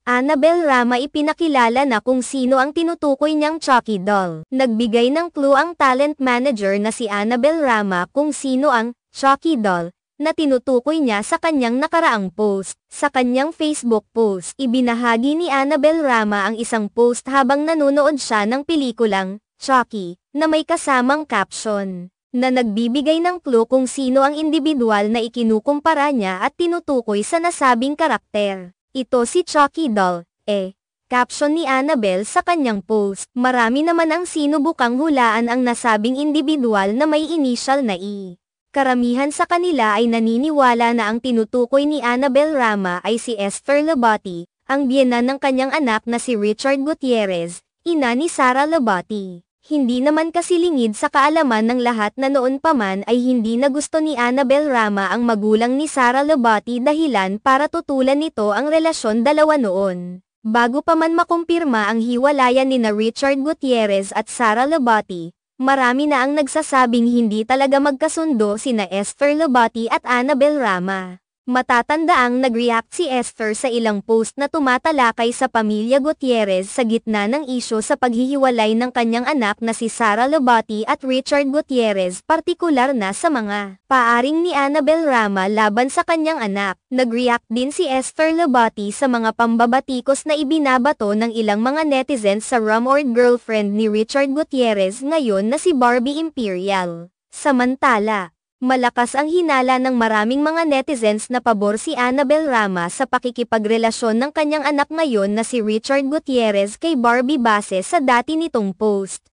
Annabel Rama ipinakilala na kung sino ang tinutukoy niyang Chucky doll. Nagbigay ng clue ang talent manager na si Annabel Rama kung sino ang Chucky doll na tinutukoy niya sa kanyang nakaraang post. Sa kanyang Facebook post, ibinahagi ni Annabel Rama ang isang post habang nanonood siya ng pelikulang Chucky na may kasamang caption na nagbibigay ng clue kung sino ang individual na ikinukumpara niya at tinutukoy sa nasabing karakter. Ito si Chucky doll, caption ni Annabel sa kanyang post. Marami naman ang sinubukang hulaan ang nasabing individual na may initial na E. Karamihan sa kanila ay naniniwala na ang tinutukoy ni Annabel Rama ay si Esther Labati, ang biyenan ng kanyang anak na si Richard Gutierrez, ina ni Sara Labati. Hindi naman kasi lingid sa kaalaman ng lahat na noon pa man ay hindi na gusto ni Annabel Rama ang magulang ni Sara Labati dahilan para tutulan nito ang relasyon dalawa noon. Bago pa man makumpirma ang hiwalayan ni na Richard Gutierrez at Sara Labati, marami na ang nagsasabing hindi talaga magkasundo sina Esther Labati at Annabel Rama. Matatandaang nag-react si Esther sa ilang post na tumatalakay sa pamilya Gutierrez sa gitna ng isyu sa paghihiwalay ng kanyang anak na si Sara Labati at Richard Gutierrez, partikular na sa mga paaring ni Annabel Rama laban sa kanyang anak. Nag-react din si Esther Labati sa mga pambabatikos na ibinabato ng ilang mga netizens sa rumored girlfriend ni Richard Gutierrez ngayon na si Barbie Imperial. Samantala, malakas ang hinala ng maraming mga netizens na pabor si Annabel Rama sa pakikipagrelasyon ng kanyang anak ngayon na si Richard Gutierrez kay Barbie base sa dati nitong post.